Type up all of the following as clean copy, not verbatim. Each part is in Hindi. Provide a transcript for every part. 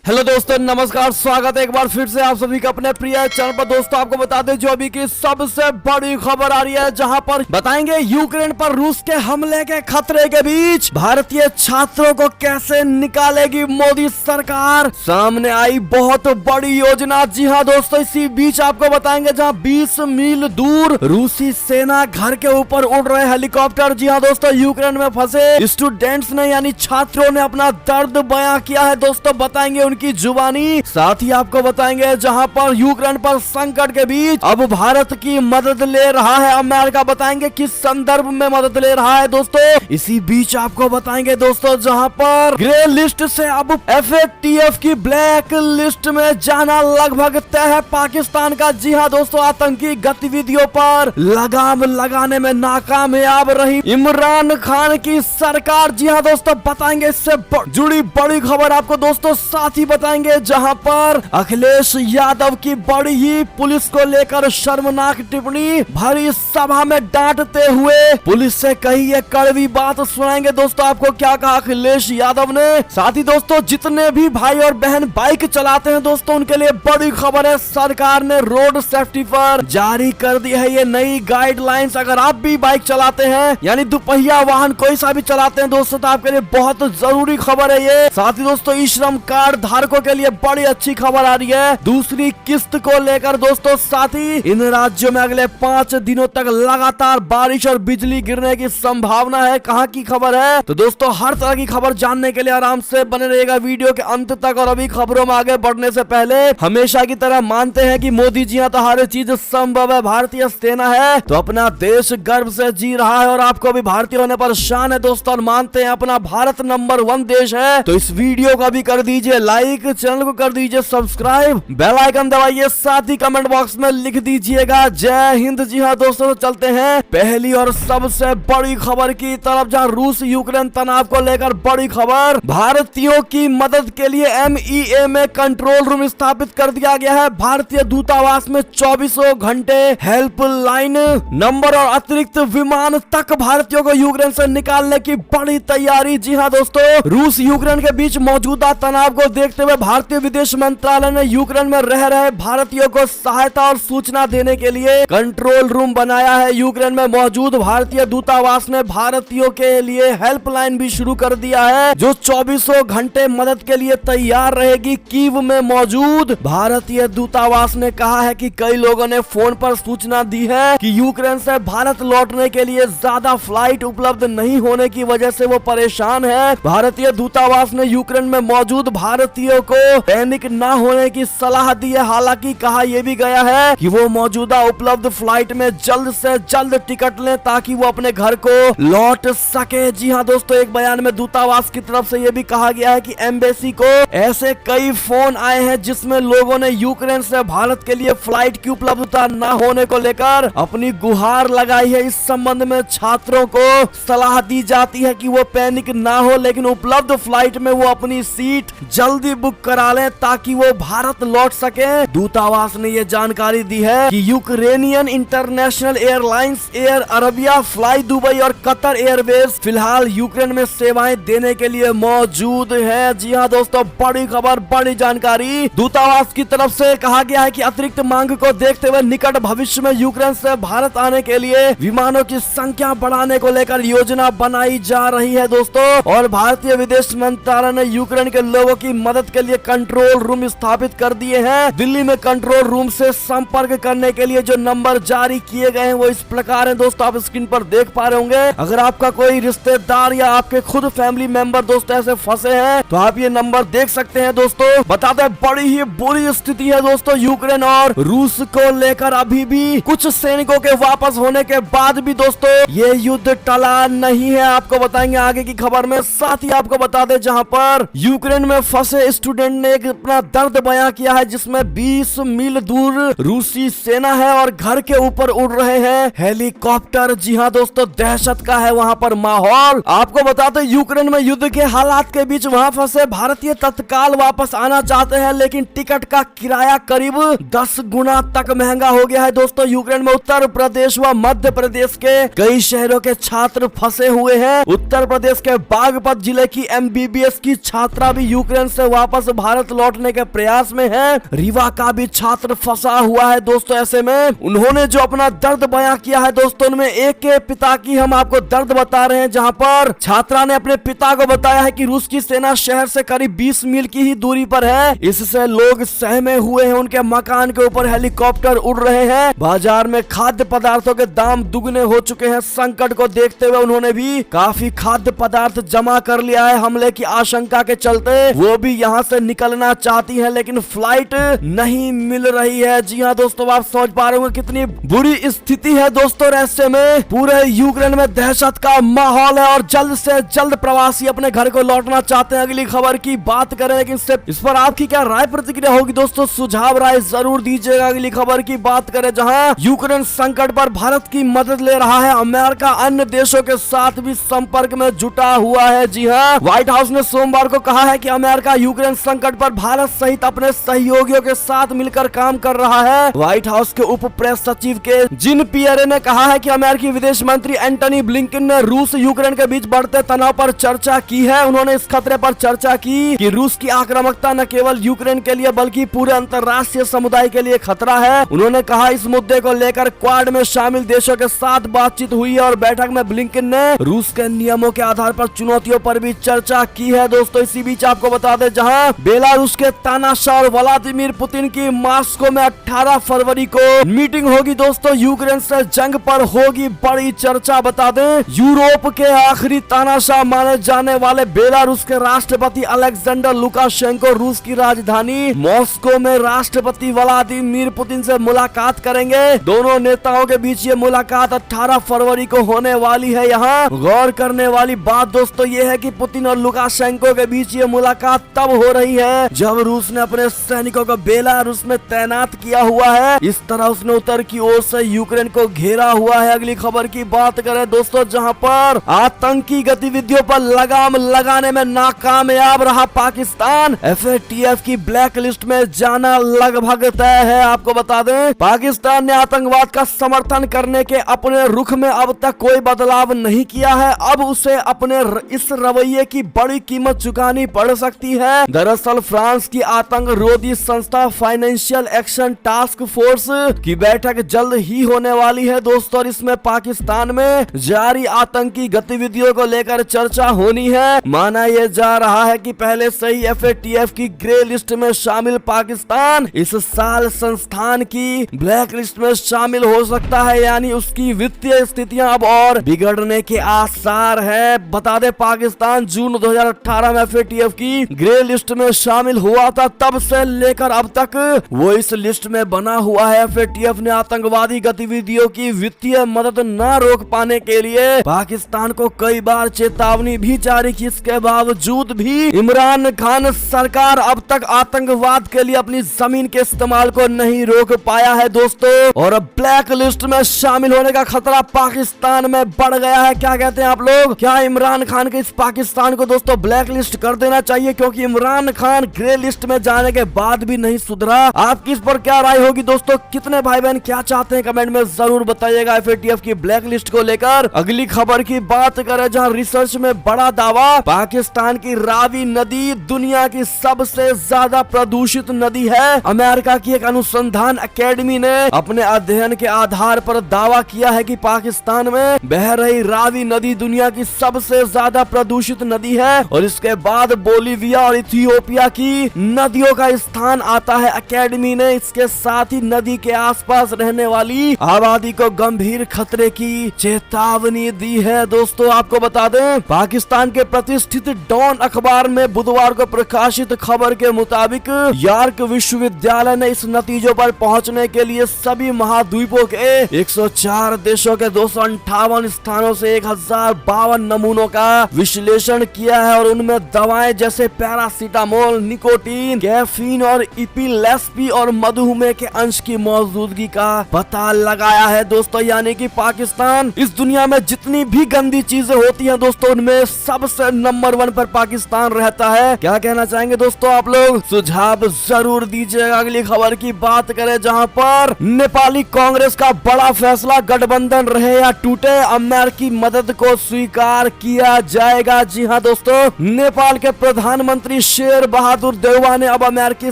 हेलो दोस्तों, नमस्कार। स्वागत है एक बार फिर से आप सभी का अपने प्रिय चैनल पर। दोस्तों आपको बता दें जो अभी की सबसे बड़ी खबर आ रही है, जहां पर बताएंगे यूक्रेन पर रूस के हमले के खतरे के बीच भारतीय छात्रों को कैसे निकालेगी मोदी सरकार। सामने आई बहुत बड़ी योजना। जी हाँ दोस्तों, इसी बीच आपको बताएंगे जहां 20 मील दूर रूसी सेना घर के ऊपर उड़ रहे हेलीकॉप्टर। जी हाँ दोस्तों, यूक्रेन में फंसे स्टूडेंट्स ने यानी छात्रों ने अपना दर्द बयां किया है। दोस्तों बताएंगे उनकी जुबानी। साथ ही आपको बताएंगे जहां पर यूक्रेन पर संकट के बीच अब भारत की मदद ले रहा है अमेरिका। बताएंगे किस संदर्भ में मदद ले रहा है दोस्तों। इसी बीच आपको बताएंगे दोस्तों जहां पर ग्रे लिस्ट से अब FATF की ब्लैक लिस्ट में जाना लगभग तय है पाकिस्तान का। जी हाँ दोस्तों, आतंकी गतिविधियों पर लगाम लगाने में नाकामयाब रही इमरान खान की सरकार। जी हाँ दोस्तों, बताएंगे इससे जुड़ी बड़ी खबर आपको दोस्तों। साथ ही बताएंगे जहां पर अखिलेश यादव की बड़ी ही पुलिस को लेकर शर्मनाक टिप्पणी भरी सभा में डांटते हुए पुलिस से कही ये कड़वी बात सुनाएंगे दोस्तों आपको क्या कहा अखिलेश यादव ने। साथ ही दोस्तों जितने भी भाई और बहन बाइक चलाते हैं दोस्तों उनके लिए बड़ी खबर है। सरकार ने रोड सेफ्टी पर जारी कर दी है ये नई गाइडलाइंस। अगर आप भी बाइक चलाते हैं यानी दुपहिया वाहन कोई सा भी चलाते हैं दोस्तों तो आपके लिए बहुत जरूरी खबर है ये। साथ ही दोस्तों ई श्रम कार्ड धारकों के लिए बड़ी अच्छी खबर आ रही है दूसरी किस्त को लेकर दोस्तों। साथ ही इन राज्यों में अगले 5 दिनों तक लगातार बारिश और बिजली गिरने की संभावना है। कहां की खबर है तो दोस्तों हर तरह की खबर जानने के लिए आराम से बने रहेगा वीडियो के अंत तक। और अभी खबरों में आगे बढ़ने से पहले हमेशा की तरह मानते हैं कि मोदी जी तो हर चीज संभव है। भारतीय सेना है तो अपना देश गर्व से जी रहा है और आपको भी भारतीय होने पर शान है दोस्तों। और मानते हैं अपना भारत नंबर 1 देश है। तो इस वीडियो को भी कर दीजिए लाइक, चैनल को कर दीजिए सब्सक्राइब, बेल आइकन दबाइए, साथ ही कमेंट बॉक्स में लिख दीजिएगा जय हिंद। जी हाँ दोस्तों, चलते हैं पहली और सबसे बड़ी खबर की तरफ, जहां रूस यूक्रेन तनाव को लेकर बड़ी खबर। भारतीयों की मदद के लिए MEA में कंट्रोल रूम स्थापित कर दिया गया है। भारतीय दूतावास में 24 घंटे हेल्पलाइन नंबर और अतिरिक्त विमान तक भारतीयों को यूक्रेन से निकालने की बड़ी तैयारी। जी हाँ दोस्तों, रूस यूक्रेन के बीच मौजूदा तनाव को देखते हुए भारतीय विदेश मंत्रालय ने यूक्रेन में रह रहे भारतीयों को सहायता और सूचना देने के लिए कंट्रोल रूम बनाया है। यूक्रेन में मौजूद भारतीय दूतावास ने भारतीयों के लिए हेल्पलाइन भी शुरू कर दिया है जो 24 घंटे मदद के लिए तैयार रहेगी। कीव में मौजूद भारतीय दूतावास ने कहा है कि कई लोगों ने फोन पर सूचना दी है कि यूक्रेन से भारत लौटने के लिए ज्यादा फ्लाइट उपलब्ध नहीं होने की वजह से वो परेशान है। भारतीय दूतावास ने यूक्रेन में मौजूद भारतीयों को पैनिक ना होने की सलाह दी है। हालांकि कहा यह भी गया है कि वो मौजूदा उपलब्ध फ्लाइट में जल्द से जल्द टिकट लें ताकि वो अपने घर को लौट सके। जी हाँ दोस्तों, एक बयान में दूतावास की तरफ से यह भी कहा गया है कि एम्बेसी को ऐसे कई फोन आए हैं जिसमें लोगों ने यूक्रेन से भारत के लिए फ्लाइट की उपलब्धता न होने को लेकर अपनी गुहार लगाई है। इस संबंध में छात्रों को सलाह दी जाती है कि वो पैनिक ना हो लेकिन उपलब्ध फ्लाइट में वो अपनी सीट जल्दी बुक करा लें ताकि वो भारत लौट सके। दूतावास ने ये जानकारी दी है कि Ukrainian international airlines, air Arabia, fly Dubai और कतर एयरवेज फिलहाल यूक्रेन में सेवाएं देने के लिए मौजूद है। जी हाँ दोस्तों, बड़ी खबर, बड़ी जानकारी। दूतावास की तरफ से कहा गया है कि अतिरिक्त मांग को देखते हुए निकट भविष्य में यूक्रेन से भारत आने के लिए विमानों की संख्या बढ़ाने को लेकर योजना बनाई जा रही है दोस्तों। और भारतीय विदेश मंत्रालय ने यूक्रेन के लोगों की मदद के लिए कंट्रोल रूम स्थापित कर दिए हैं। दिल्ली में कंट्रोल रूम से संपर्क करने के लिए जो नंबर जारी किए गए हैं वो इस प्रकार हैं दोस्तों, आप स्क्रीन पर देख पा रहे होंगे। अगर आपका कोई रिश्तेदार या आपके खुद फैमिली मेंबर दोस्तों ऐसे फंसे हैं तो आप ये नंबर देख सकते हैं दोस्तों। बताते हैं बड़ी ही बुरी स्थिति है दोस्तों यूक्रेन और रूस को लेकर। अभी भी कुछ सैनिकों के वापस होने के बाद भी दोस्तों ये युद्ध टला नहीं है, आपको बताएंगे आगे की खबर में। साथ ही आपको बता दें जहां पर यूक्रेन में फंसे स्टूडेंट ने एक अपना दर्द बयां किया है जिसमें 20 मील दूर रूसी सेना है और घर के ऊपर उड़ रहे हैं हेलीकॉप्टर। जी हाँ दोस्तों, दहशत का है वहां पर माहौल। आपको बताते यूक्रेन में युद्ध के हालात के बीच वहां फंसे भारतीय तत्काल वापस आना चाहते हैं लेकिन टिकट का किराया करीब 10 गुना तक महंगा हो गया है दोस्तों। यूक्रेन में उत्तर प्रदेश व मध्य प्रदेश के कई शहरों के छात्र फंसे हुए हैं। उत्तर प्रदेश के बागपत जिले की MBBS की छात्रा भी यूक्रेन से वापस भारत लौटने के प्रयास में है। रीवा का भी छात्र फंसा हुआ है दोस्तों। ऐसे में उन्होंने जो अपना दर्द बयां किया है दोस्तों, उनमें एक के पिता की हम आपको दर्द बता रहे हैं, जहां पर छात्रा ने अपने पिता को बताया है कि रूस की सेना शहर से करीब 20 मील की ही दूरी पर है। इससे लोग सहमे हुए हैं, उनके मकान के ऊपर हेलीकॉप्टर उड़ रहे हैं। बाजार में खाद्य पदार्थों के दाम दुगने हो चुके हैं। संकट को देखते हुए उन्होंने भी काफी खाद्य पदार्थ जमा कर लिया है। हमले की आशंका के चलते वो भी यहाँ से निकलना चाहती है, लेकिन फ्लाइट नहीं मिल रही है। जी हाँ दोस्तों, आप सोच पा रहे होंगे कितनी बुरी स्थिति है दोस्तों। ऐसे में पूरे यूक्रेन में दहशत का माहौल है और जल्द से जल्द प्रवासी अपने घर को लौटना चाहते हैं। अगली खबर की बात करें, लेकिन इस पर आपकी क्या राय प्रतिक्रिया होगी दोस्तों, सुझाव राय जरूर दीजिएगा। अगली खबर की बात करें, जहां यूक्रेन संकट पर भारत की मदद ले रहा है, अमेरिका अन्य देशों के साथ भी संपर्क में जुटा हुआ है। जी हाँ, व्हाइट हाउस ने सोमवार को कहा है कि अमेरिका यूक्रेन संकट पर भारत सहित अपने सहयोगियों के साथ मिलकर काम कर रहा है। व्हाइट हाउस के उप प्रेस सचिव के जिन पियरे ने कहा है कि अमेरिकी विदेश मंत्री एंटनी ब्लिंकन ने रूस यूक्रेन के बीच बढ़ते तनाव पर चर्चा की है। उन्होंने इस खतरे पर चर्चा की कि रूस की आक्रामकता न केवल यूक्रेन के लिए बल्कि पूरे अंतर्राष्ट्रीय समुदाय के लिए खतरा है। उन्होंने कहा इस मुद्दे को लेकर क्वाड में शामिल देशों के साथ बातचीत हुई है और बैठक में ब्लिंकन ने रूस के नियमों के आधार पर चुनौतियों पर भी चर्चा की है। दोस्तों, इसी बीच आपको बता दें, जहां बेलारूस के तानाशाह और व्लादिमीर पुतिन की मॉस्को में 18 फरवरी को मीटिंग होगी दोस्तों। यूक्रेन से जंग पर होगी बड़ी चर्चा। बता दें, यूरोप के आखिरी तानाशाह माने जाने वाले बेलारूस के राष्ट्रपति अलेक्जेंडर लुकाशेंको रूस की राजधानी मॉस्को में राष्ट्रपति व्लादिमीर पुतिन से मुलाकात करेंगे। दोनों नेताओं के बीच ये मुलाकात 18 फरवरी को होने वाली है। यहाँ गौर करने वाली बात दोस्तों ये है कि पुतिन और लुकाशेंको के बीच ये मुलाकात तब हो रही है जब रूस ने अपने सैनिकों को बेलारूस में तैनात किया हुआ है। इस तरह उसने उत्तर की ओर से यूक्रेन को घेरा हुआ है। अगली खबर की बात करें दोस्तों, जहां पर आतंकी गतिविधियों पर लगाम लगाने में नाकामयाब रहा पाकिस्तान, FATF की ब्लैक लिस्ट में जाना लगभग तय है। आपको बता दें, पाकिस्तान ने आतंकवाद का समर्थन करने के अपने रुख में अब तक कोई बदलाव नहीं किया है। अब उसे अपने इस रवैये की बड़ी कीमत चुकानी पड़ सकती है। दरअसल फ्रांस की आतंक रोधी संस्था फाइनेंशियल एक्शन टास्क फोर्स की बैठक जल्द ही होने वाली है दोस्तों, और इसमें पाकिस्तान में जारी आतंकी गतिविधियों को लेकर चर्चा होनी है। माना यह जा रहा है कि पहले से ही FATF की ग्रे लिस्ट में शामिल पाकिस्तान इस साल संस्थान की ब्लैक लिस्ट में शामिल हो सकता है, यानी उसकी वित्तीय स्थितियां अब और बिगड़ने के आसार है। बता दें, पाकिस्तान जून 2018 में FATF की ग्रे लिस्ट में शामिल हुआ था, तब से लेकर अब तक वो इस लिस्ट में बना हुआ है। FATF ने आतंकवादी गतिविधियों की वित्तीय मदद न रोक पाने के लिए पाकिस्तान को कई बार चेतावनी भी जारी की। इसके बावजूद भी इमरान खान सरकार अब तक आतंकवाद के लिए अपनी जमीन के इस्तेमाल को नहीं रोक पाया है दोस्तों, और ब्लैक लिस्ट में शामिल होने का खतरा पाकिस्तान में बढ़ गया है। क्या कहते हैं आप लोग, क्या इमरान खान के इस पाकिस्तान को दोस्तों ब्लैक लिस्ट कर देना चाहिए? क्योंकि इमरान खान ग्रे लिस्ट में जाने के बाद भी नहीं सुधरा। आपकी इस पर क्या राय होगी दोस्तों? कितने भाई बहन क्या चाहते हैं कमेंट में जरूर बताइएगा FATF की ब्लैक लिस्ट को लेकर। अगली खबर की बात करें, जहां रिसर्च में बड़ा दावा, पाकिस्तान की रावी नदी दुनिया की सबसे ज्यादा प्रदूषित नदी है। अमेरिका की एक अनुसंधान अकेडमी ने अपने अध्ययन के आधार पर दावा किया है कि पाकिस्तान में बह रही रावी नदी दुनिया की सबसे ज्यादा प्रदूषित नदी है, और इसके बाद बोलीविया और इथियोपिया की नदियों का स्थान आता है। अकेडमी ने इसके साथ ही नदी के आसपास रहने वाली आबादी को गंभीर खतरे की चेतावनी दी है। दोस्तों, आपको बता दें, पाकिस्तान के प्रतिष्ठित डॉन अखबार में बुधवार को प्रकाशित खबर के मुताबिक यॉर्क विश्वविद्यालय ने इस नतीजों पर पहुंचने के लिए सभी महाद्वीपों के 104 देशों के 258 स्थानों से 1052 नमूनों का विश्लेषण किया है, और उनमें दवाएं जैसे पैरासीटामोल, निकोटीन, कैफीन और इपिलेस्पी और मधुमेह के अंश की मौजूदगी का पता लगाया है दोस्तों। यानी कि पाकिस्तान, इस दुनिया में जितनी भी गंदी चीजें होती हैं दोस्तों, उनमें सबसे नंबर 1 पर पाकिस्तान रहता है। क्या कहना चाहेंगे दोस्तों आप लोग? सुझाव जरूर दीजिएगा। अगली खबर की बात करें, जहां पर नेपाली कांग्रेस का बड़ा फैसला, गठबंधन रहे या टूटे, अमेरिकी मदद को स्वीकार किया जाएगा। जी हां दोस्तों, नेपाल के प्रधानमंत्री शेर बहादुर देवा ने अब अमेरिकी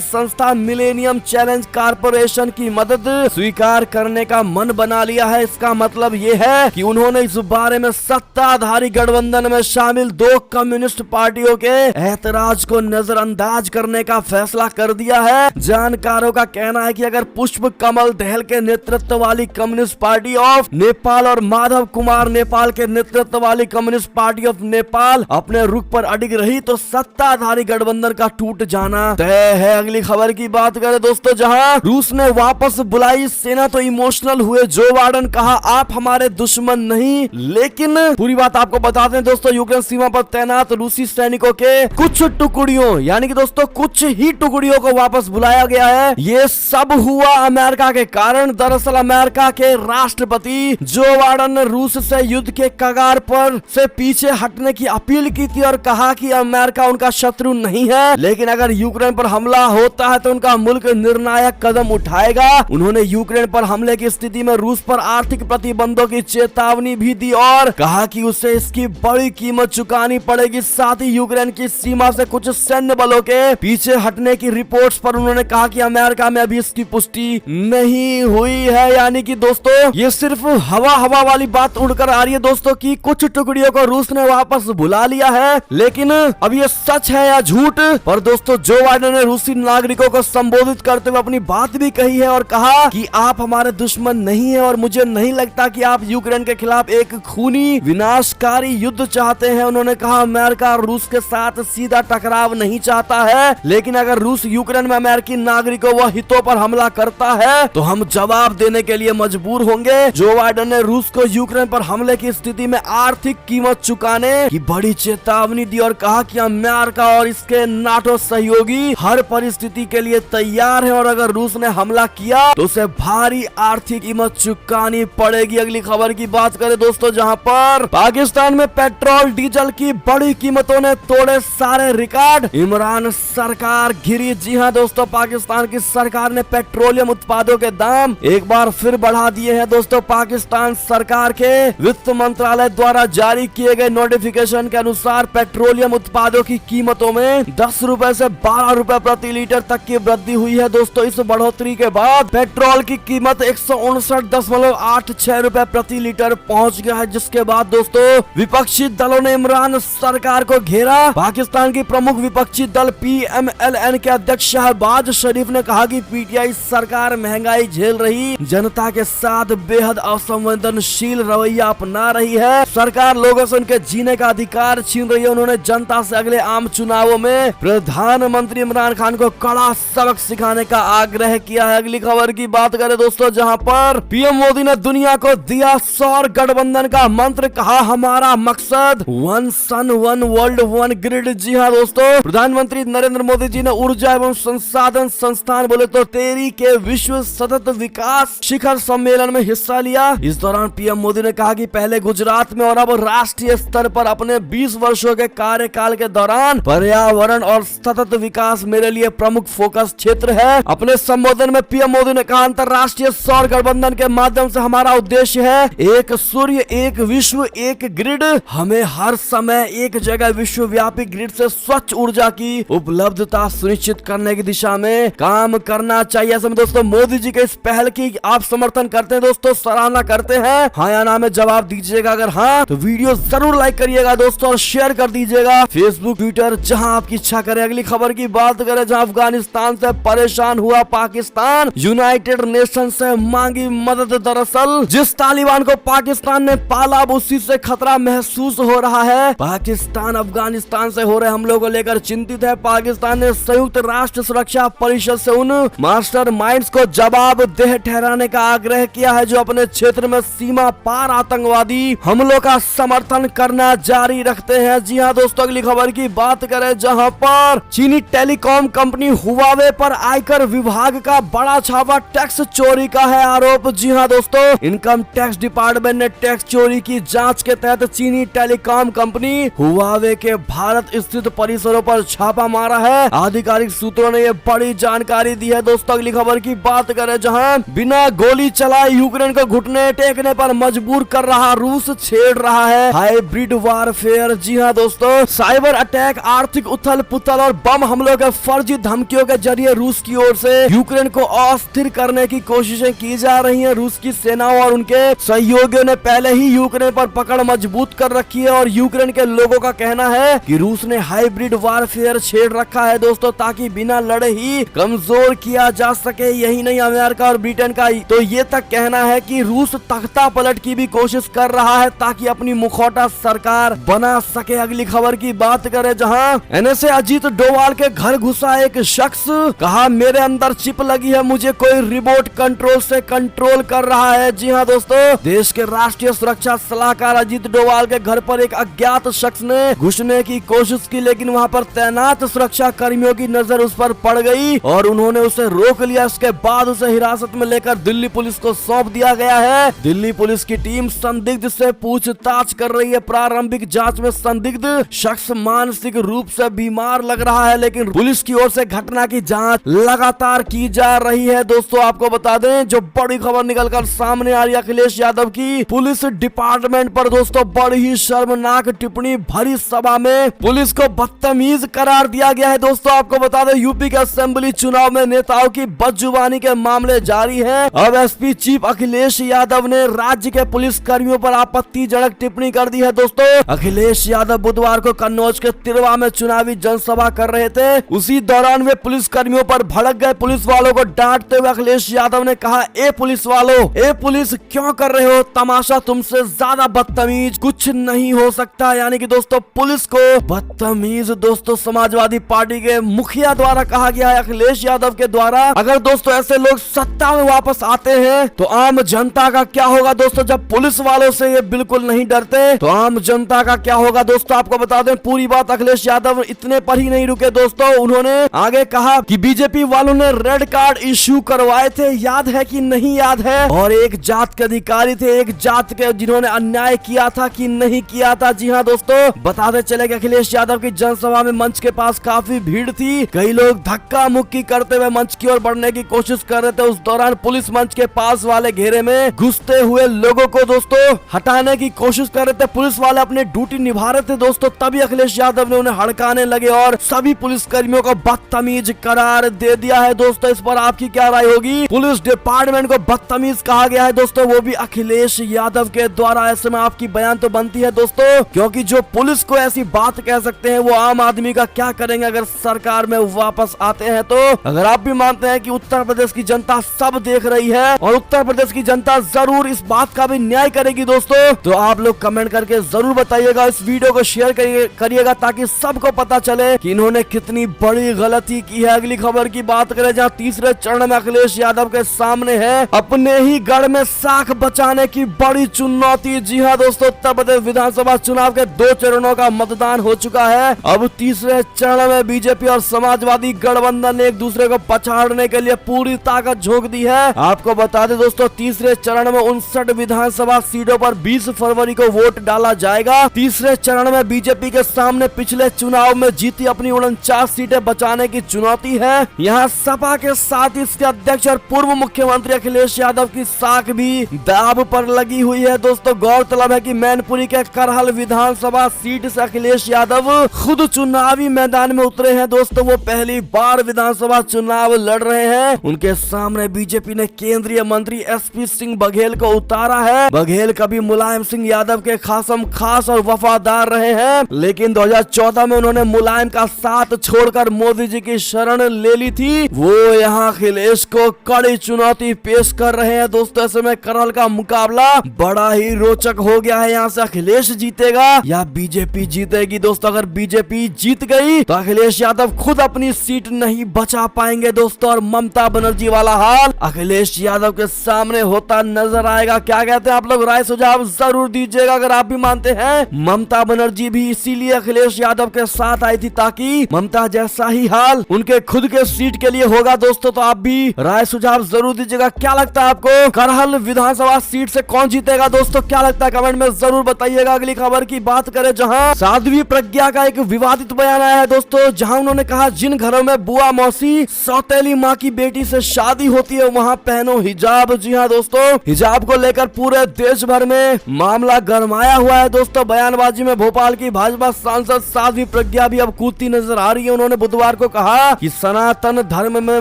संस्था मिलेनियम चैलेंज कारपोरेशन की मदद स्वीकार करने का मन बना लिया है। इसका मतलब ये है कि उन्होंने इस बारे में सत्ताधारी गठबंधन में शामिल 2 कम्युनिस्ट पार्टियों के ऐतराज को नजरअंदाज करने का फैसला कर दिया है। जानकारों का कहना है कि अगर पुष्प कमल दहल के नेतृत्व वाली कम्युनिस्ट पार्टी ऑफ नेपाल और माधव कुमार नेपाल के नेतृत्व वाली कम्युनिस्ट पार्टी ऑफ नेपाल अपने रुख पर अडिग रही तो सत्ताधारी गठबंधन का टूट जाना तय है। अगली खबर की बात करें दोस्तों, जहां रूस ने वापस बुलाई सेना तो इमोशनल हुए जो बाइडेन, कहा आप हमारे दुश्मन नहीं। लेकिन पूरी बात आपको बता दें दोस्तों, यूक्रेन सीमा पर तैनात रूसी सैनिकों के कुछ टुकड़ियों यानी कि दोस्तों कुछ ही टुकड़ियों को वापस बुलाया गया है। ये सब हुआ अमेरिका के कारण। दरअसल अमेरिका के राष्ट्रपति जो बाइडेन ने रूस से युद्ध के कगार पर से पीछे हटने की अपील की थी और कहा कि अमेरिका उनका शत्रु नहीं है, लेकिन अगर यूक्रेन पर हमला होता है तो उनका मुल्क निर्णायक कदम उठाएगा। उन्होंने यूक्रेन पर हमले की स्थिति में रूस पर आर्थिक प्रतिबंधों की चेतावनी भी दी और कहा कि उसे इसकी बड़ी कीमत चुकानी पड़ेगी। साथ ही यूक्रेन की सीमा से कुछ सैन्य बलों के पीछे हटने की रिपोर्ट्स पर उन्होंने कहा कि अमेरिका में अभी इसकी पुष्टि नहीं हुई है। यानी कि दोस्तों ये सिर्फ हवा वाली बात उड़कर आ रही है दोस्तों कि कुछ टुकड़ियों को रूस ने वापस बुला लिया है, लेकिन अब ये सच है या झूठ। और दोस्तों जो बाइडेन ने रूसी नागरिकों को संबोधित करते हुए अपनी बात भी कही है और कहा कि आप हमारे दुश्मन नहीं है और मुझे नहीं लगता कि आप यूक्रेन के खिलाफ एक खूनी विनाशकारी युद्ध चाहते हैं। उन्होंने कहा अमेरिका रूस के साथ सीधा टकराव नहीं चाहता है, लेकिन अगर रूस यूक्रेन में अमेरिकी नागरिकों व हितों पर हमला करता है तो हम जवाब देने के लिए मजबूर होंगे। जो बाइडेन ने रूस को यूक्रेन पर हमले की स्थिति में आर्थिक कीमत चुकाने की बड़ी चेतावनी दी और कहा कि अमेरिका और इसके नाटो सहयोगी हर परिस्थिति के लिए तैयार है और अगर रूस ने हमला किया तो उसे भारी आर्थिक कीमत चुकानी पड़ेगी। अगली खबर की बात करें दोस्तों, जहां पर पाकिस्तान में पेट्रोल डीजल की बड़ी कीमतों ने तोड़े सारे रिकॉर्ड, इमरान सरकार घिरी। जी हां दोस्तों, पाकिस्तान की सरकार ने पेट्रोलियम उत्पादों के दाम एक बार फिर बढ़ा दिए हैं। दोस्तों पाकिस्तान सरकार के वित्त मंत्रालय द्वारा जारी किए गए नोटिफिकेशन के अनुसार पेट्रोलियम उत्पादों की कीमतों में 10 रुपए से 12 रुपए प्रति लीटर तक की वृद्धि हुई है। दोस्तों इस बढ़ोतरी के बाद पेट्रोल की कीमत 159.86 रुपए प्रति लीटर पहुंच गया है, जिसके बाद दोस्तों विपक्षी दलों ने इमरान सरकार को घेरा। पाकिस्तान की प्रमुख विपक्षी दल PMLN के अध्यक्ष शहबाज शरीफ ने कहा कि पीटीआई सरकार महंगाई झेल रही जनता के साथ बेहद असंवेदनशील रवैया अपना रही है। सरकार लोगों से उनके जीने का अधिकार छीन रही है। उन्होंने जनता से अगले आम चुनावों में प्रधानमंत्री इमरान खान को कड़ा सबक सिखाने का आग्रह किया है। अगली खबर की बात करें दोस्तों, जहां पर पीएम मोदी ने दुनिया को दिया सौर गठबंधन का मंत्र, कहा हमारा मकसद one sun one world one grid. जी हाँ दोस्तों, प्रधानमंत्री नरेंद्र मोदी जी ने ऊर्जा एवं संसाधन संस्थान बोले तो तेरी के विश्व सतत विकास शिखर सम्मेलन में हिस्सा लिया। इस दौरान पीएम मोदी ने कहा कि पहले गुजरात में और अब राष्ट्रीय स्तर पर अपने 20 वर्षों के कार्यकाल के दौरान पर्यावरण और सतत विकास मेरे लिए प्रमुख फोकस क्षेत्र है। अपने संबोधन में पीएम मोदी ने कहा अंतरराष्ट्रीय सौर गठबंधन के माध्यम से हमारा उद्देश्य है एक सूर्य एक विश्व एक ग्रिड। हमें हर समय एक जगह विश्वव्यापी ग्रिड से स्वच्छ ऊर्जा की उपलब्धता सुनिश्चित करने की दिशा में काम करना चाहिए। ऐसे में दोस्तों मोदी जी के इस पहल की आप समर्थन करते हैं दोस्तों, सराहना करते हैं? हाँ या ना में जवाब दीजिएगा। अगर हाँ तो वीडियो जरूर लाइक करिएगा दोस्तों और शेयर कर दीजिएगा फेसबुक ट्विटर जहां आपकी इच्छा करे। अगली खबर की बात करें, जहां अफगानिस्तान से परेशान हुआ पाकिस्तान यूनाइटेड नेशन से मांगी मदद। दरअसल जिस तालिबान को पाकिस्तान ने पाला अब उसी से खतरा महसूस हो रहा है। पाकिस्तान अफगानिस्तान से हो रहे हमलों को लेकर चिंतित है। पाकिस्तान ने संयुक्त राष्ट्र सुरक्षा परिषद से उन मास्टर माइंड्स को जवाबदेह ठहराने का आग्रह किया है जो अपने क्षेत्र में सीमा पार आतंकवादी हमलों का समर्थन करना जारी रखते हैं। जी हाँ दोस्तों, अगली खबर की बात करें, जहां पर चीनी टेलीकॉम कंपनी हुआवे पर आयकर विभाग का बड़ा छापा, टैक्स चोरी का है आरोप। जी हाँ दोस्तों, इनकम टैक्स डिपार्टमेंट ने टैक्स चोरी की जांच के तहत चीनी टेलीकॉम कंपनी हुआवे के भारत स्थित परिसरों पर छापा मारा है। आधिकारिक सूत्रों ने ये बड़ी जानकारी दी है। दोस्तों अगली खबर की बात करें, जहां बिना गोली चलाए यूक्रेन को घुटने टेकने पर मजबूर कर रहा रूस छेड़ रहा है हाइब्रिड वारफेयर। जी हाँ दोस्तों, साइबर अटैक, आर्थिक उथल पुथल और बम हमलों के फर्जी धमकियों के जरिए रूस की ओर से यूक्रेन को अस्थिर करने की कोशिशें की जा रही हैं। रूस की सेनाओं और उनके सहयोगियों ने पहले ही यूक्रेन पर पकड़ मजबूत कर रखी है और यूक्रेन के लोगों का कहना है कि रूस ने हाइब्रिड वारफेयर छेड़ रखा है दोस्तों, ताकि बिना लड़े ही कमजोर किया जा सके। यही नहीं, अमेरिका और ब्रिटेन का तो ये तक कहना है कि रूस तख्ता पलट की भी कोशिश कर रहा है ताकि अपनी मुखौटा सरकार बना सके। अगली खबर की बात करें, जहां एनएसए अजीत डोवाल के घर घुसा एक शख्स, कहा मेरे अंदर चिप लगी है, मुझे कोई रिमोट कंट्रोल से कंट्रोल कर रहा है। जी हां दोस्तों, देश के राष्ट्रीय सुरक्षा सलाहकार अजीत डोवाल के घर पर एक अज्ञात शख्स ने घुसने की कोशिश की, लेकिन वहां पर तैनात सुरक्षा कर्मियों की नजर उस पर पड़ गई और उन्होंने उसे रोक लिया। इसके बाद उसे हिरासत में लेकर दिल्ली पुलिस को सौंप दिया गया है। दिल्ली पुलिस की टीम संदिग्ध से पूछताछ कर रही है। प्रारंभिक जांच में संदिग्ध शख्स मानसिक रूप से बीमार लग रहा है, लेकिन पुलिस की ओर से घटना की जांच लगातार की जा रही है। दोस्तों आपको बता दें, जो बड़ी खबर निकलकर सामने आ रही है अखिलेश यादव की पुलिस डिपार्टमेंट पर दोस्तों, बड़ी ही शर्मनाक टिप्पणी भरी सभा में पुलिस को बदतमीज करार दिया गया है। दोस्तों आपको बता दें, यूपी के असेंबली चुनाव में नेताओं की बदजुबानी के मामले जारी हैं। अब एसपी चीफ अखिलेश यादव ने राज्य के पुलिस कर्मियों पर आपत्तिजनक टिप्पणी कर दी है। दोस्तों अखिलेश यादव बुधवार को कन्नौज के तिरवा में चुनावी जनसभा कर रहे थे। उसी दौरान वे पुलिस कर्मियों पर भड़क गए। पुलिस वालों को डांटते हुए अखिलेश यादव ने कहा, ए पुलिस वालों, ए पुलिस क्यों कर रहे हो तमाशा, तुमसे ज्यादा बदतमीज कुछ नहीं हो सकता। यानी कि दोस्तों पुलिस को बदतमीज दोस्तों समाजवादी पार्टी के मुखिया द्वारा कहा गया है, अखिलेश यादव के द्वारा। अगर दोस्तों ऐसे लोग सत्ता में वापस आते हैं तो आम जनता का क्या होगा दोस्तों। जब पुलिस वालों से ये बिल्कुल नहीं डरते तो आम जनता का क्या होगा। दोस्तों आपको बता दें, पूरी बात अखिलेश यादव इतने पर ही नहीं रुके दोस्तों, उन्होंने आगे कहा कि बीजेपी वालों ने रेड कार्ड इश्यू करवाए थे, याद है कि नहीं याद है, और एक जात के अधिकारी थे, एक जात के जिन्होंने अन्याय किया था कि नहीं किया था। जी हाँ दोस्तों, बताते चले कि अखिलेश यादव की जनसभा में मंच के पास काफी भीड़ थी। कई लोग धक्का मुक्की करते हुए मंच की ओर बढ़ने की कोशिश कर रहे थे। उस दौरान पुलिस मंच के पास वाले घेरे में घुसते हुए लोगों को दोस्तों हटाने की कोशिश कर रहे थे। पुलिस वाले अपनी ड्यूटी निभा रहे थे दोस्तों, तभी अखिलेश यादव ने उन्हें हड़काने लगे और सभी पुलिस कर्मियों को बदतमीज करार दे दिया है। दोस्तों इस पर आपकी क्या राय होगी। पुलिस डिपार्टमेंट को बदतमीज कहा गया है दोस्तों, वो भी अखिलेश यादव के द्वारा। ऐसे में आपकी बयान तो बनती है दोस्तों, क्योंकि जो पुलिस को ऐसी बात कह सकते हैं वो आम आदमी का क्या करेंगे अगर सरकार में वापस आते हैं तो। अगर आप भी मानते हैं कि उत्तर प्रदेश की जनता सब देख रही है और उत्तर प्रदेश की जनता जरूर इस बात का भी न्याय करेगी दोस्तों, तो आप लोग कमेंट करके जरूर बताइएगा। इस वीडियो को शेयर करिएगा ताकि सबको पता चले कि इन्होंने कितनी बड़ी गलती की है। अगली खबर की बात करें, जहां तीसरे चरण में अखिलेश यादव के सामने है अपने ही गढ़ में साख बचाने की बड़ी चुनौती। जी हाँ दोस्तों, उत्तर प्रदेश विधानसभा चुनाव के 2 चरणों का मतदान हो चुका है। अब तीसरे चरण में बीजेपी और समाजवादी गठबंधन ने एक दूसरे को पछाड़ने के लिए पूरी ताकत झोंक दी है। आपको बता दें दोस्तों, तीसरे चरण में 59 विधानसभा सीटों पर 20 फरवरी को वोट डाला जाएगा। तीसरे चरण में बीजेपी के सामने पिछले चुनाव में जीती अपनी 49 सीटें बचाने की चुनौती है। यहाँ सपा के साथ इसके अध्यक्ष और पूर्व मुख्यमंत्री अखिलेश यादव की साख भी दांव पर लगी हुई है। दोस्तों गौरतलब है कि मैनपुरी के करहल विधानसभा सीट से अखिलेश यादव खुद चुनावी मैदान में उतरे हैं। दोस्तों वो पहली बार विधानसभा चुनाव लड़ रहे हैं। उनके सामने बीजेपी ने केंद्रीय मंत्री एसपी सिंह बघेल को उतारा है। बघेल कभी मुलायम सिंह यादव के खासम खास और वफादार रहे हैं, लेकिन 2014 में उन्होंने मुलायम का साथ छोड़कर मोदी जी की शरण ले ली थी। वो यहाँ अखिलेश को कड़ी चुनौती पेश कर रहे हैं। दोस्तों ऐसे में करहल का मुकाबला बड़ा ही रोचक हो गया है। यहाँ से अखिलेश जीतेगा या बीजेपी जीतेगी। दोस्तों अगर बीजेपी जीत गई तो अखिलेश यादव खुद अपनी सीट नहीं बचा पाएंगे दोस्तों, और ममता बनर्जी वाला हाल अखिलेश यादव के सामने होता नजर आएगा। क्या कहते हैं आप लोग, राय सुझाव जरूर दीजिएगा। अगर आप भी मानते हैं ममता बनर्जी भी इसीलिए अखिलेश यादव के साथ आई थी ताकि ममता जैसा ही हाल उनके खुद के सीट के लिए होगा दोस्तों, तो आप भी राय सुझाव जरूर दीजिएगा। क्या लगता है आपको, करहल विधानसभा सीट से कौन जीतेगा दोस्तों, क्या लगता है कमेंट में जरूर बताइएगा। अगली खबर की बात करें, जहां साध्वी प्रज्ञा का एक विवादित बयान आया है दोस्तों, जहां उन्होंने कहा जिन घरों में बुआ मौसी सौतेली माँ की बेटी से शादी होती है वहां पहनो हिजाब। जी हाँ दोस्तों, हिजाब को लेकर पूरे देश भर में मामला गरमाया हुआ है दोस्तों। बयानबाजी में भोपाल की भाजपा सांसद साध्वी प्रज्ञा भी अब कूदती नजर आ रही है। उन्होंने बुधवार को कहा कि सनातन धर्म में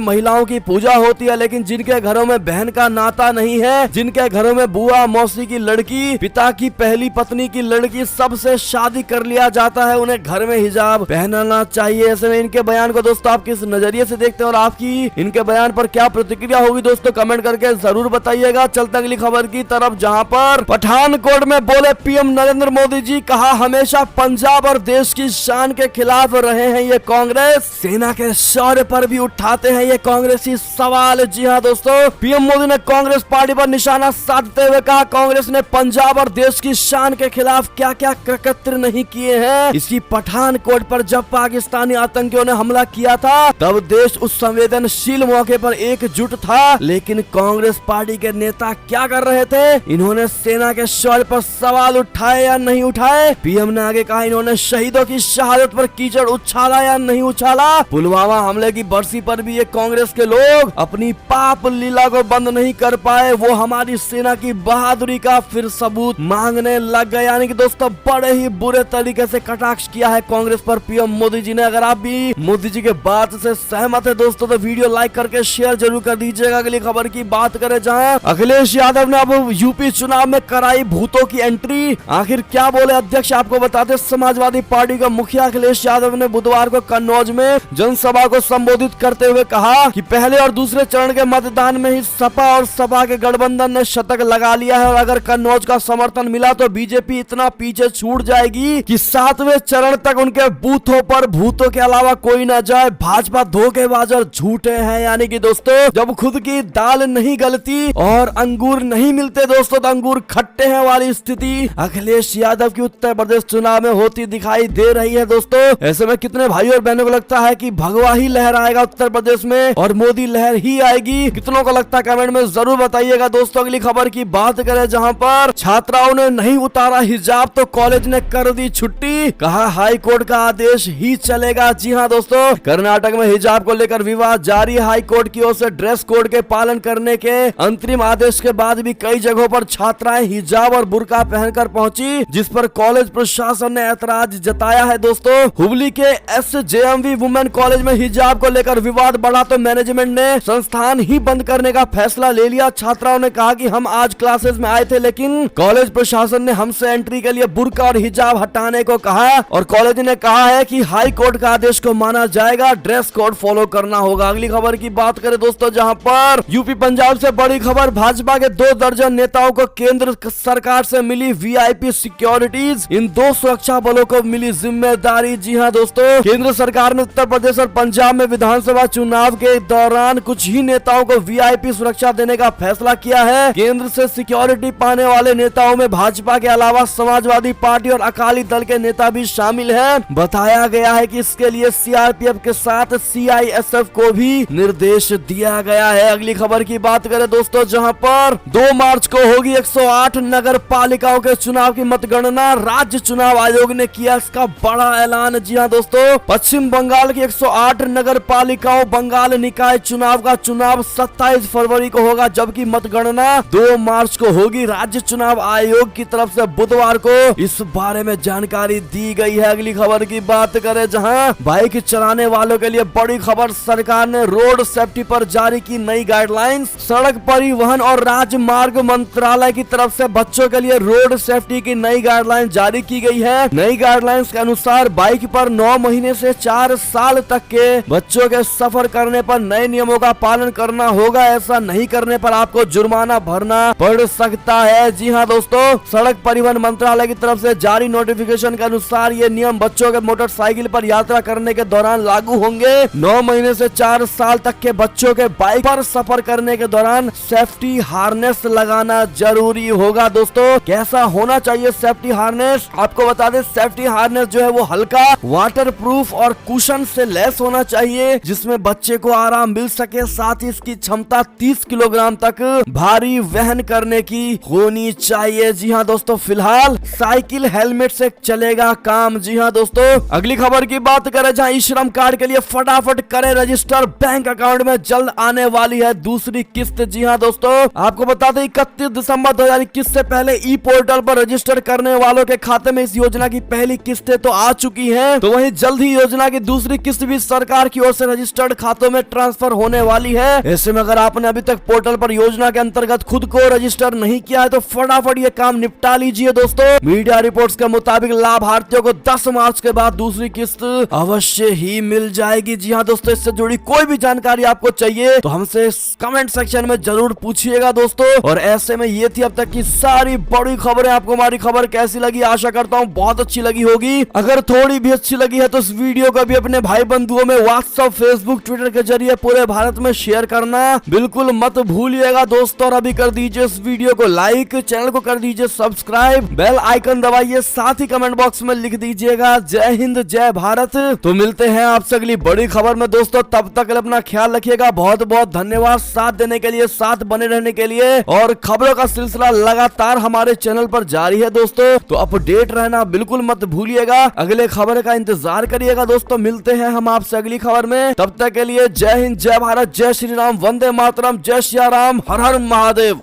महिलाओं की पूजा होती है, लेकिन जिनके घरों में बहन का नाता नहीं है, जिनके घरों में बुआ मौसी की लड़की, पिता की पहली पत्नी की लड़की सबसे शादी कर लिया जाता है, उन्हें घर में हिजाब पहनाना चाहिए। ऐसे में इनके बयान को दोस्तों आप किस नजरिए से देखते हैं और आपकी इनके बयान पर क्या प्रतिक्रिया होगी दोस्तों कमेंट करके जरूर बताइएगा। चलते अगली खबर की तरफ, जहां पर पठानकोट में बोले पीएम नरेंद्र मोदी जी, कहा हमेशा पंजाब और देश की शान के खिलाफ रहे हैं ये कांग्रेस, सेना के शौर्य पर भी उठाते हैं ये कांग्रेसी सवाल। जी हाँ दोस्तों, पीएम मोदी ने कांग्रेस पार्टी पर निशाना साधते हुए कहा कांग्रेस ने पंजाब और देश की शान के खिलाफ क्या क्या कृत्य नहीं किए हैं। इसी पठानकोट पर जब पाकिस्तानी आतंकियों ने हमला किया था तब देश उस संवेदनशील मौके पर एकजुट था, लेकिन कांग्रेस पार्टी के नेता क्या कर रहे थे? इन्होंने सेना के शौर्य पर सवाल उठाए या नहीं उठाए? पीएम ने आगे कहा इन्होंने शहीदों की शहादत पर कीचड़ उछाला या नहीं उछाला? पुलवामा हमले की बरसी पर भी ये कांग्रेस के लोग अपनी पाप लीला को बंद नहीं कर पाए, वो हमारी सेना की बहादुरी का फिर सबूत मांगने लग गए। यानी कि दोस्तों बड़े ही बुरे तरीके से कटाक्ष किया है कांग्रेस पर पीएम मोदी जी ने। अगर आप भी मोदी जी के बात से सहमत है दोस्तों तो वीडियो लाइक करके शेयर जरूर कर दीजिएगा। अगली खबर की बात करें, जहां अखिलेश यादव ने अब यूपी चुनाव में कराई भूतों की एंट्री। आखिर क्या बोले अध्यक्ष, आपको बताते समाजवादी पार्टी का मुखिया अखिलेश यादव ने बुधवार को कन्नौज में जनसभा को संबोधित करते हुए कहा कि पहले और दूसरे चरण के मतदान में ही सपा और सपा के गठबंधन ने शतक लगा लिया है और अगर कन्नौज का समर्थन मिला तो बीजेपी इतना पीछे छूट जाएगी कि 7वें चरण तक उनके बूथों पर भूतों के अलावा कोई न जाए। भाजपा धोखेबाज और झूठे हैं। यानी कि दोस्तों जब खुद की दाल नहीं गलती और अंगूर नहीं मिलते दोस्तों तो अंगूर खट्टे हैं वाली स्थिति अखिलेश यादव की उत्तर प्रदेश चुनाव में होती दिखाई दे रही है। दोस्तों ऐसे में कितने भाई और बहनों को लगता है कि भगवा ही लहर आएगा उत्तर प्रदेश में और मोदी लहर ही आएगी? कितनों को लगता है कमेंट में जरूर बताइएगा। दोस्तों अगली खबर की बात करें, जहां पर छात्राओं ने नहीं उतारा हिजाब तो कॉलेज ने कर दी छुट्टी, कहा हाई कोर्ट का आदेश ही चलेगा। जी हाँ दोस्तों, कर्नाटक में हिजाब को लेकर विवाद जारी है। हाई कोर्ट की ओर से ड्रेस कोड के पालन करने के अंतरिम आदेश के बाद भी कई जगहों पर छात्राएं हिजाब और बुर्का पहनकर पहुंची, जिस पर कॉलेज प्रशासन ने ऐतराज जताया है। दोस्तों हुबली के SJMV वुमेन कॉलेज में हिजाब को लेकर विवाद बढ़ा तो मैनेजमेंट ने संस्थान ही बंद करने का फैसला ले लिया। छात्राओं ने कहा कि हम आज क्लासेस में आए थे लेकिन कॉलेज प्रशासन ने हमसे एंट्री के लिए बुर्का और हिजाब हटाने को कहा और कॉलेज ने कहा है कि हाई कोर्ट का आदेश को माना जाएगा, ड्रेस कोड फॉलो करना होगा। अगली खबर की बात करें दोस्तों, जहां पर यूपी पंजाब से बड़ी खबर, भाजपा के 2 दर्जन नेताओं को केंद्र सरकार से मिली VIP सिक्योरिटीज, इन 2 सुरक्षा बलों को मिली जिम्मेदारी। जी हाँ दोस्तों, केंद्र सरकार ने उत्तर प्रदेश और पंजाब में विधानसभा चुनाव के दौरान कुछ ही नेताओं को VIP सुरक्षा देने का फैसला किया है। केंद्र से सिक्योरिटी पाने वाले नेताओं में भाजपा के अलावा समाजवादी पार्टी और अकाली दल के नेता भी शामिल हैं। बताया गया है कि इसके लिए CRPF के साथ CISF को भी निर्देश दिया गया है। अगली खबर की बात करें दोस्तों, जहां पर 2 मार्च को होगी 108 नगर पालिकाओं के चुनाव की मतगणना, राज्य चुनाव आयोग ने किया इसका बड़ा ऐलान। जी हाँ दोस्तों, पश्चिम बंगाल की 108 नगर पालिकाओं बंगाल निकाय चुनाव का चुनाव 27 फरवरी को होगा, जबकि मतगणना 2 मार्च को होगी। राज्य चुनाव आयोग की तरफ से बुधवार को इस बारे में जानकारी दी गई है। अगली खबर की बात करें, जहां बाइक चलाने वालों के लिए बड़ी खबर, सरकार ने रोड सेफ्टी पर जारी की नई गाइडलाइंस। सड़क परिवहन और राजमार्ग मंत्रालय की तरफ से बच्चों के लिए रोड सेफ्टी की नई गाइडलाइंस जारी की गई है। नई गाइडलाइंस के अनुसार बाइक पर 9 महीने से 4 साल तक के बच्चों के सफर करने पर नए नियमों का पालन करना होगा। ऐसा नहीं करने पर आपको जुर्माना भरना पड़ सकता है। जी हाँ दोस्तों, सड़क परिवहन मंत्रालय की तरफ से जारी नोटिफिकेशन के अनुसार ये नियम बच्चों के मोटरसाइकिल पर यात्रा करने के दौरान लागू होंगे। 9 महीने से 4 साल तक के बच्चों के बाइक पर सफर करने के दौरान सेफ्टी हार्नेस लगाना जरूरी होगा। दोस्तों कैसा होना चाहिए सेफ्टी हार्नेस, आपको बता दें सेफ्टी हार्नेस जो है वो हल्का वाटर प्रूफ और कुशन से लेस होना चाहिए, जिसमें बच्चे को आराम मिल सके। साथ ही इसकी क्षमता 30 किलोग्राम तक भारी वहन करने की होनी चाहिए। जी हाँ दोस्तों, फिलहाल साइकिल हेलमेट से चलेगा काम। जी हाँ दोस्तों, अगली खबर की बात करें, जहां ई श्रम कार्ड के लिए फटाफट करें रजिस्टर, बैंक अकाउंट में जल्द आने वाली है दूसरी किस्त। जी हाँ दोस्तों, आपको बता दें 31 दिसंबर 2021 से पहले ई पोर्टल पर रजिस्टर करने वालों के खाते में इस योजना की पहली किस्तें तो आ चुकी चुकी है, तो वहीं जल्द ही योजना की दूसरी किस्त भी सरकार की ओर से रजिस्टर्ड खातों में ट्रांसफर होने वाली है। ऐसे में अगर आपने अभी तक पोर्टल पर योजना के अंतर्गत खुद को रजिस्टर नहीं किया है तो फटाफट ये काम निपटा लीजिए दोस्तों। मीडिया रिपोर्ट्स के मुताबिक लाभार्थियों को 10 मार्च के बाद दूसरी किस्त अवश्य ही मिल जाएगी। जी हाँ दोस्तों, इससे जुड़ी कोई भी जानकारी आपको चाहिए तो हमसे कमेंट सेक्शन में जरूर पूछिएगा दोस्तों। और ऐसे में ये थी अब तक की सारी बड़ी खबरें। आपको हमारी खबर कैसी लगी? आशा करता हूँ बहुत अच्छी लगी होगी। अगर थोड़ी भी अच्छी लगी है तो इस वीडियो को भी अपने भाई बंधुओं में व्हाट्सएप, फेसबुक, ट्विटर के जरिए पूरे भारत में शेयर करना बिल्कुल मत भूलिएगा दोस्तों। और अभी कर दीजिए इस वीडियो को लाइक, चैनल को कर दीजिए सब्सक्राइब, बेल आइकन दबाइए, साथ ही कमेंट बॉक्स में लिख दीजिएगा जय हिंद जय भारत। तो मिलते हैं आपसे अगली बड़ी खबर में दोस्तों, तब तक अपना ख्याल रखिएगा। बहुत बहुत धन्यवाद साथ देने के लिए, साथ बने रहने के लिए। और खबरों का सिलसिला लगातार हमारे चैनल पर जारी है दोस्तों, तो अपडेट रहना बिल्कुल मत भूलिएगा। अगले खबर का इंतजार करिएगा दोस्तों। मिलते हैं हम आपसे अगली खबर में, तब तक के लिए जय हिंद जय भारत, जय श्री राम, वंदे मातरम, जय श्री राम, हर हर महादेव।